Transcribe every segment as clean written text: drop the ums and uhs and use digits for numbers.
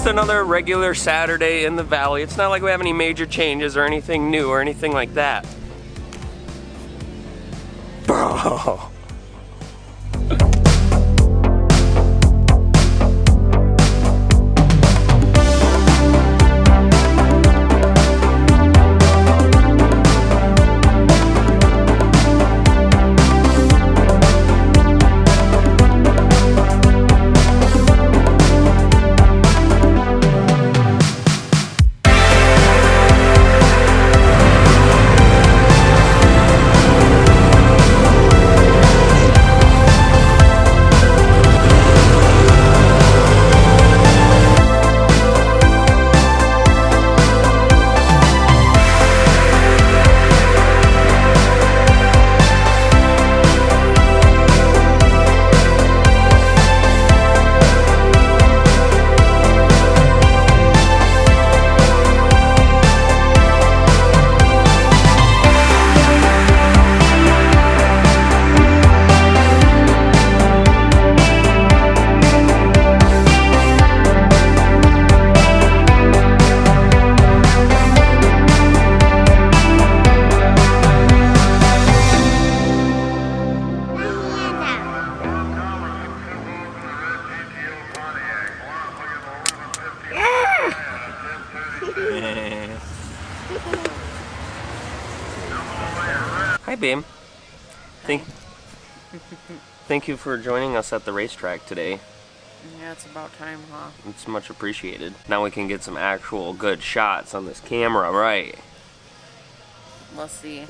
just another regular Saturday in the valley. It's not like we have any major changes or anything new or anything like that. Bro. Hi, babe. Thank you for joining us at the racetrack today. Yeah, it's about time, huh? It's much appreciated. Now we can get some actual good shots on this camera, right? Let's see.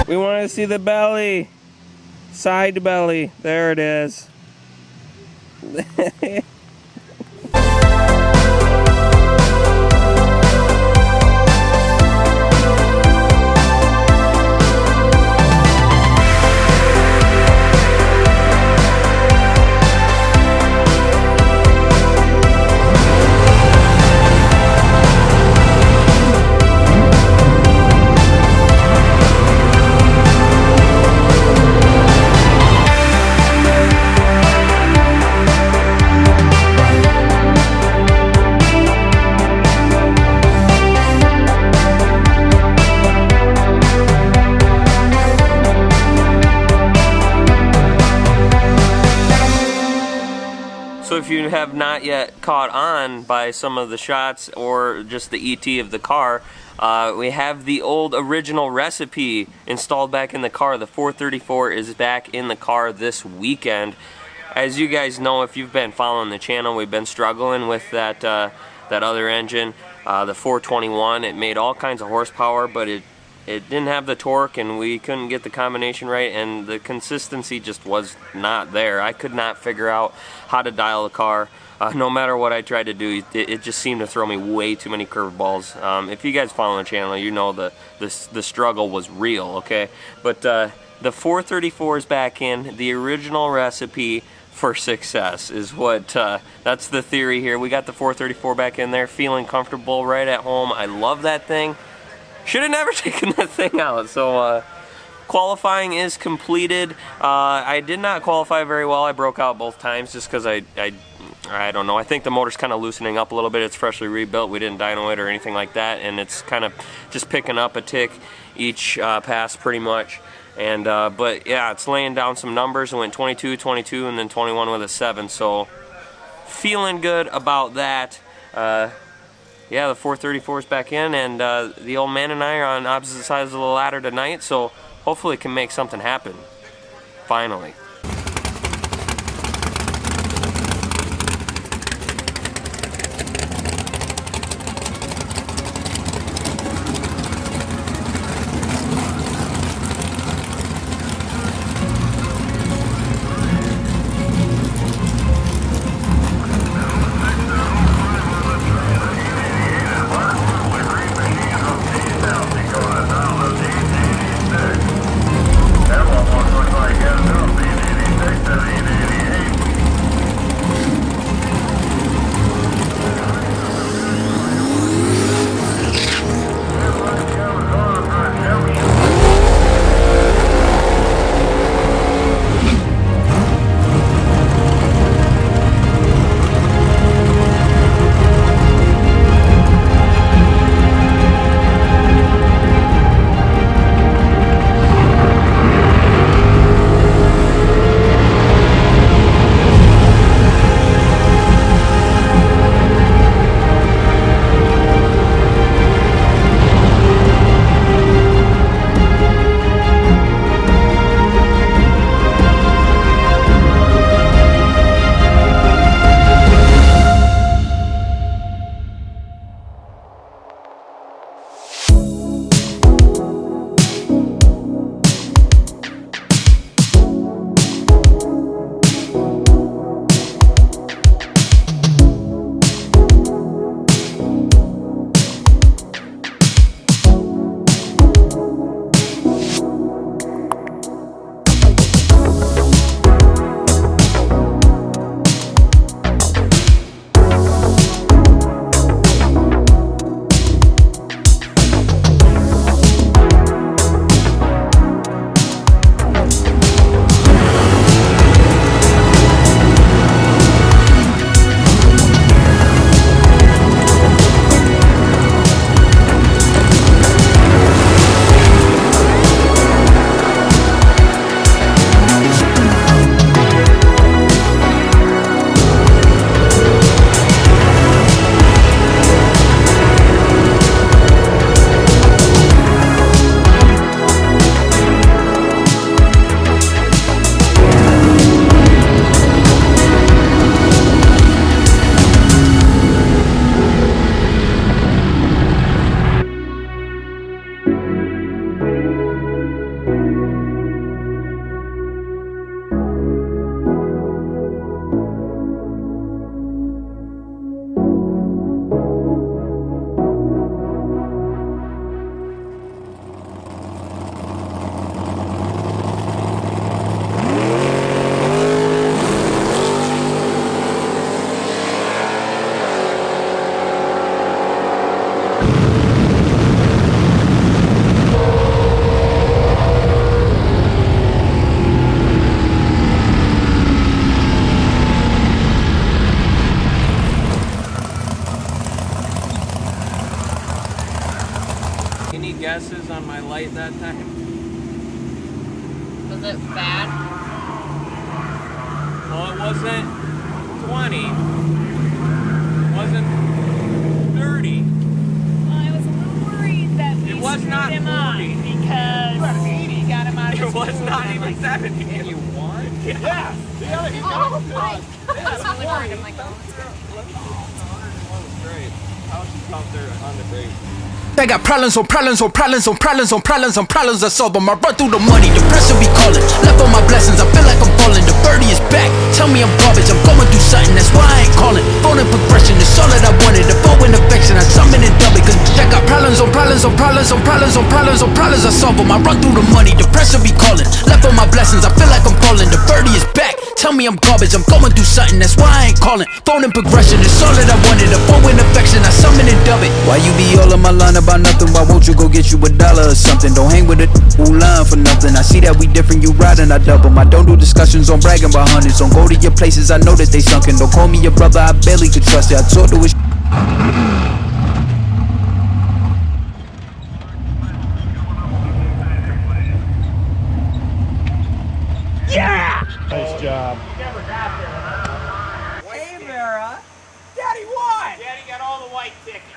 We want to see the belly. Side belly. There it is. So if you have not yet caught on by some of the shots or just the ET of the car, we have the old original recipe installed back in the car. The 434 is back in the car this weekend. As you guys know, if you've been following the channel, we've been struggling with that other engine, the 421. It made all kinds of horsepower, but it didn't have the torque, and we couldn't get the combination right, and the consistency just was not there. I could not figure out how to dial the car. No matter what I tried to do, it just seemed to throw me way too many curveballs. If you guys follow the channel, you know the struggle was real, okay? But the 434 is back in. The original recipe for success is what, that's the theory here. We got the 434 back in there, feeling comfortable right at home. I love that thing. Should have never taken that thing out. So qualifying is completed. I did not qualify very well. I broke out both times just because I don't know. I think the motor's kind of loosening up a little bit. It's freshly rebuilt. We didn't dyno it or anything like that, and it's kind of just picking up a tick each pass pretty much. And but yeah, it's laying down some numbers. It went 22, 22, and then 21 with a 7. So feeling good about that. Yeah, the 434 is back in, and the old man and I are on opposite sides of the ladder tonight, so hopefully it can make something happen. Finally. glasses on my light that time. Was it bad? Well, it wasn't 20. It wasn't 30. Well, I was a little worried that we It was screwed not him up 40. because we got him out of It his was groove not and I'm even like, 70. And you won? Yeah. Yeah, he got it. I was really worried. I'm like, oh, Great. How she come there on the break? I got problems on problems on problems on problems on problems on problems. I solve them. I run through the money. The pressure be calling. Left on my blessings. I feel like I'm falling. The birdie is back. Tell me I'm garbage. I'm going through something. That's why I ain't calling. Phone and progression. It's all that I wanted. The phone and affection. I summon and dub it. Cause I got problems on problems on problems on problems on problems on problems. I solve them. I run through the money. The pressure be calling. Left on my blessings. I feel like I'm falling. The birdie is back. Tell me I'm garbage. I'm going through something. That's why I ain't calling. Phone and progression. It's all that I wanted. The phone and affection. I summon and dub it. Why you be all in my line about nothing? Why won't you go get you $1 or something? Don't hang with it who lying for nothing. I see that we different, you riding, I double. I don't do discussions on bragging about hundreds. Don't go to your places, I know that they sunken. Don't call me your brother, I barely could trust it. I talk to his Nice job. Hey, Vera. Daddy won. Daddy got all the white tickets.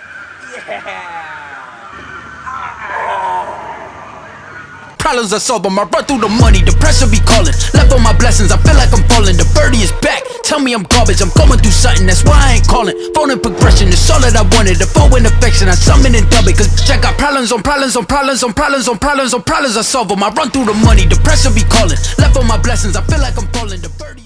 problems I solve them. I run through the money, the pressure be calling. Left on my blessings, I feel like I'm falling. The birdie is back. Tell me I'm garbage, I'm going through something. That's why I ain't calling. Phone and progression, it's all that I wanted. The phone and affection, I summon and dub it. Cause I got problems on problems on problems on problems on problems on problems. I solve them. I run through the money, the pressure be calling. Left on my blessings, I feel like I'm falling. The birdie